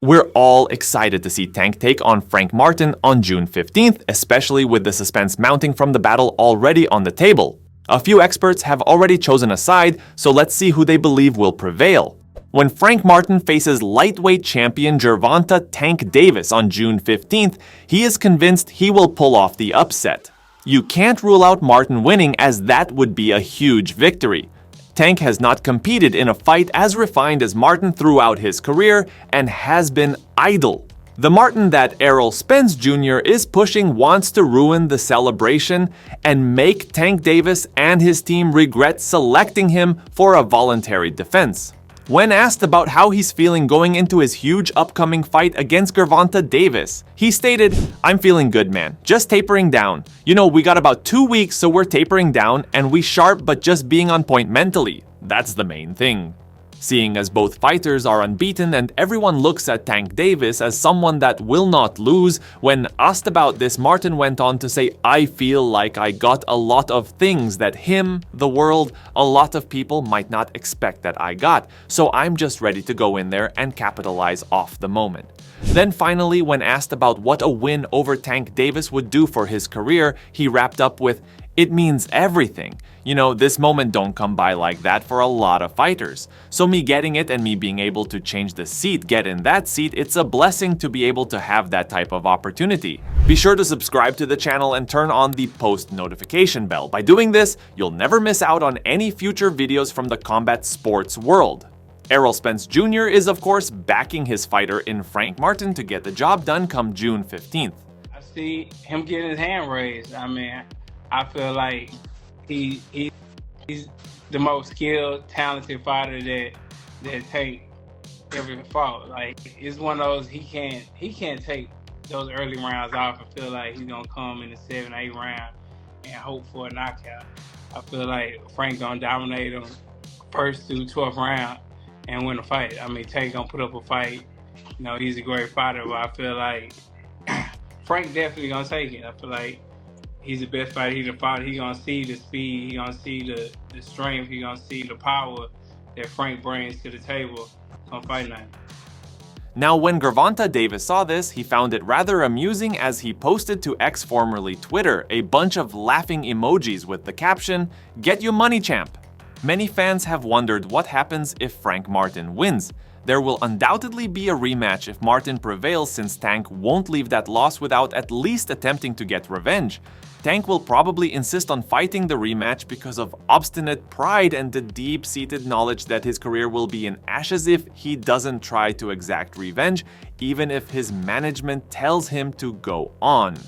We're all excited to see Tank take on Frank Martin on June 15th, especially with the suspense mounting from the battle already on the table. A few experts have already chosen a side, so let's see who they believe will prevail. When Frank Martin faces lightweight champion Gervonta Tank Davis on June 15th, he is convinced he will pull off the upset. You can't rule out Martin winning, as that would be a huge victory. Tank has not competed in a fight as refined as Martin throughout his career and has been idle. The Martin that Spence Jr is pushing wants to ruin the celebration and make Tank Davis and his team regret selecting him for a voluntary defense. When asked about how he's feeling going into his huge upcoming fight against Gervonta Davis, he stated, "I'm feeling good, man. Just tapering down. You know, we got about 2 weeks, so we're tapering down, and we sharp but just being on point mentally. That's the main thing." Seeing as both fighters are unbeaten and everyone looks at Tank Davis as someone that will not lose, when asked about this, Martin went on to say, "I feel like I got a lot of things that him, the world, a lot of people might not expect that I got, so I'm just ready to go in there and capitalize off the moment." Then finally, when asked about what a win over Tank Davis would do for his career, he wrapped up with, "It means everything. You know, this moment don't come by like that for a lot of fighters. So me getting it and me being able to change the seat, get in that seat, it's a blessing to be able to have that type of opportunity." Be sure to subscribe to the channel and turn on the post notification bell. By doing this, you'll never miss out on any future videos from the combat sports world. Spence Jr is of course backing his fighter in Frank Martin to get the job done come June 15th. I see him getting his hand raised. I mean, I feel like he's the most skilled, talented fighter that Tank ever fought. Like, it's one of those he can't take those early rounds off and feel like he's gonna come in the 7th, 8th round and hope for a knockout. I feel like Frank gonna dominate him first through 12th round and win a fight. I mean, Tank gonna put up a fight. You know, he's a great fighter, but I feel like Frank definitely gonna take it. I feel like he's the best fighter he's fought. He's gonna see the speed, he's gonna see the strength, he's gonna see the power that Frank brings to the table on Fight Night. Now, when Gervonta Davis saw this, he found it rather amusing as he posted to X, formerly Twitter, a bunch of laughing emojis with the caption, "Get your money, champ." Many fans have wondered what happens if Frank Martin wins. There will undoubtedly be a rematch if Martin prevails, since Tank won't leave that loss without at least attempting to get revenge. Tank will probably insist on fighting the rematch because of obstinate pride and the deep-seated knowledge that his career will be in ashes if he doesn't try to exact revenge, even if his management tells him to go on.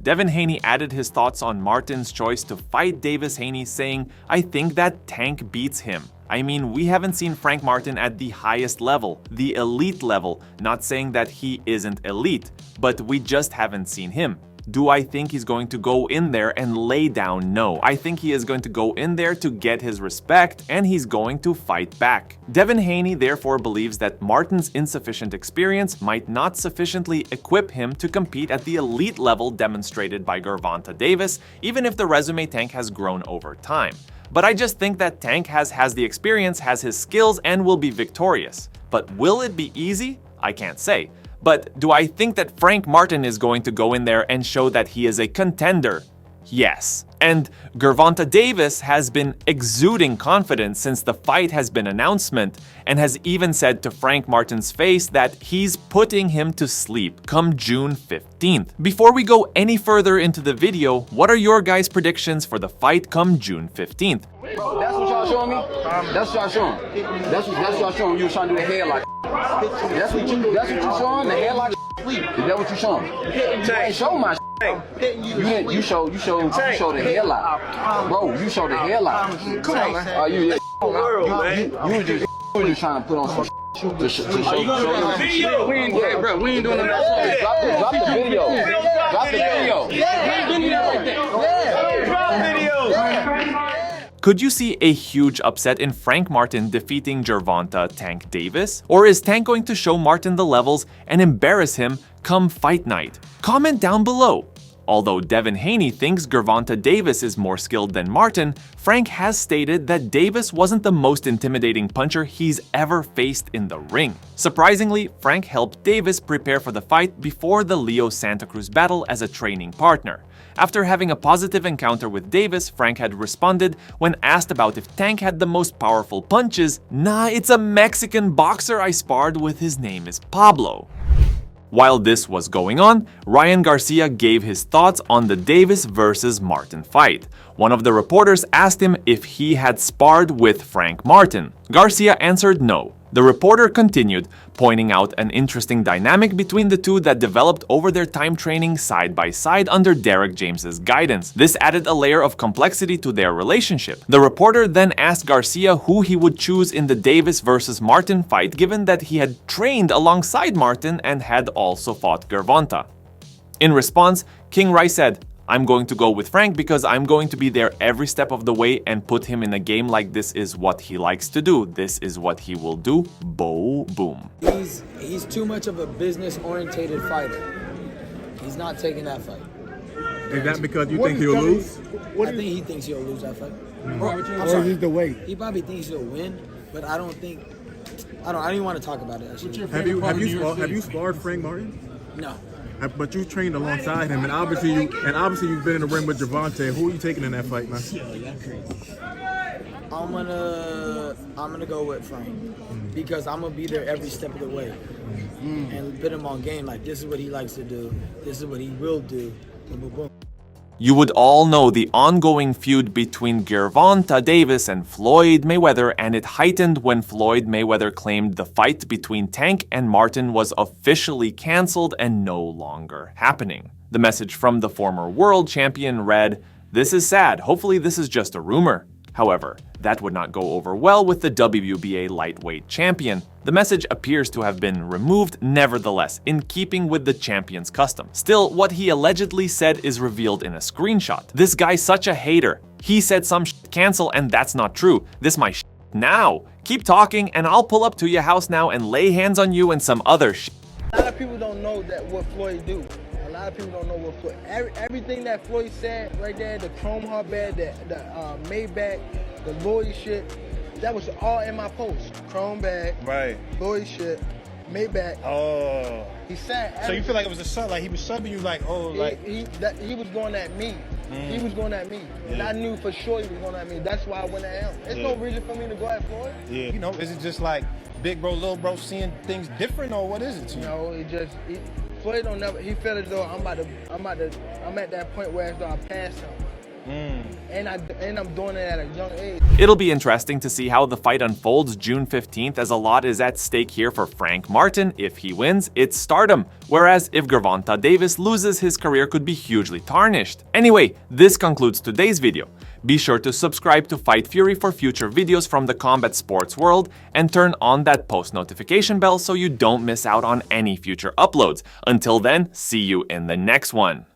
Devin Haney added his thoughts on Martin's choice to fight Davis Haney, saying, "I think that Tank beats him. I mean, we haven't seen Frank Martin at the highest level, the elite level, not saying that he isn't elite, but we just haven't seen him. Do I think he's going to go in there and lay down? No. I think he is going to go in there to get his respect, and he's going to fight back." Devin Haney therefore believes that Martin's insufficient experience might not sufficiently equip him to compete at the elite level demonstrated by Gervonta Davis, even if the resume Tank has grown over time. But I just think that Tank has the experience, has his skills, and will be victorious. But will it be easy? I can't say. But do I think that Frank Martin is going to go in there and show that he is a contender? Yes. And Gervonta Davis has been exuding confidence since the fight has been announcement, and has even said to Frank Martin's face that he's putting him to sleep come June 15th. Before we go any further into the video, what are your guys' predictions for the fight come June 15th? Bro, that's what y'all showing me? That's what y'all showing. That's what y'all showing. You was trying to do the headlock. That's what you showing? The headlock sleep. Is that what you showing? You ain't show my You show the headlock. Bro, you show the headlock. Come on, man. You were just trying to put on some to show video. We ain't doing that. Drop the video. Drop the video. Drop video. Could you see a huge upset in Frank Martin defeating Gervonta Tank Davis? Or is Tank going to show Martin the levels and embarrass him come fight night? Comment down below. Although Devin Haney thinks Gervonta Davis is more skilled than Martin, Frank has stated that Davis wasn't the most intimidating puncher he's ever faced in the ring. Surprisingly, Frank helped Davis prepare for the fight before the Leo Santa Cruz battle as a training partner. After having a positive encounter with Davis, Frank had responded when asked about if Tank had the most powerful punches, "Nah, it's a Mexican boxer I sparred with, his name is Pablo." While this was going on, Ryan Garcia gave his thoughts on the Davis versus Martin fight. One of the reporters asked him if he had sparred with Frank Martin. Garcia answered no. The reporter continued, pointing out an interesting dynamic between the two that developed over their time training side by side under Derek James's guidance. This added a layer of complexity to their relationship. The reporter then asked Garcia who he would choose in the Davis versus Martin fight, given that he had trained alongside Martin and had also fought Gervonta. In response, King Rice said, "I'm going to go with Frank because I'm going to be there every step of the way and put him in a game like this is what he likes to do. This is what he will do. Boom." He's too much of a business-orientated fighter. He's not taking that fight. Is that because you think he'll lose? I think he thinks he'll lose that fight. Or is it the weight? He probably thinks he'll win, but I don't think. I don't even want to talk about it. Actually. Have you sparred Frank Martin? No. But you trained alongside him, and obviously you've been in the ring with Gervonta. Who are you taking in that fight, man? I'm gonna go with Frank because I'm gonna be there every step of the way and put him on game. Like, this is what he likes to do. This is what he will do. Boom, boom, boom. You would all know the ongoing feud between Gervonta Davis and Floyd Mayweather, and it heightened when Floyd Mayweather claimed the fight between Tank and Martin was officially cancelled and no longer happening. The message from the former world champion read, "This is sad, hopefully this is just a rumor." However, that would not go over well with the WBA lightweight champion. The message appears to have been removed nevertheless, in keeping with the champion's custom. Still, what he allegedly said is revealed in a screenshot. This guy's such a hater. He said some shit cancel and that's not true. This my shit now. Keep talking and I'll pull up to your house now and lay hands on you and some other shit. A lot of people don't know that what Floyd do. A lot of people don't know what Floyd. Everything that Floyd said right there, the chrome hardband, the Maybach, the Lloyd shit, that was all in my post. Chrome bag, right? Lloyd shit, Maybach. Oh. He said. So you feel like it was a sub, like he was subbing you, like he was going at me. He was going at me, and I knew for sure he was going at me. That's why I went at him. There's no reason for me to go at Floyd. Yeah. You know, is it just like big bro, little bro seeing things different, or what is it to you? No, Floyd don't never. He felt as though I'm at that point where as though I passed him. And I'm doing it at a young age. It'll be interesting to see how the fight unfolds June 15th, as a lot is at stake here for Frank Martin. If he wins, it's stardom, whereas if Gervonta Davis loses, his career could be hugely tarnished. Anyway, this concludes today's video. Be sure to subscribe to Fight Fury for future videos from the combat sports world and turn on that post notification bell so you don't miss out on any future uploads. Until then, see you in the next one.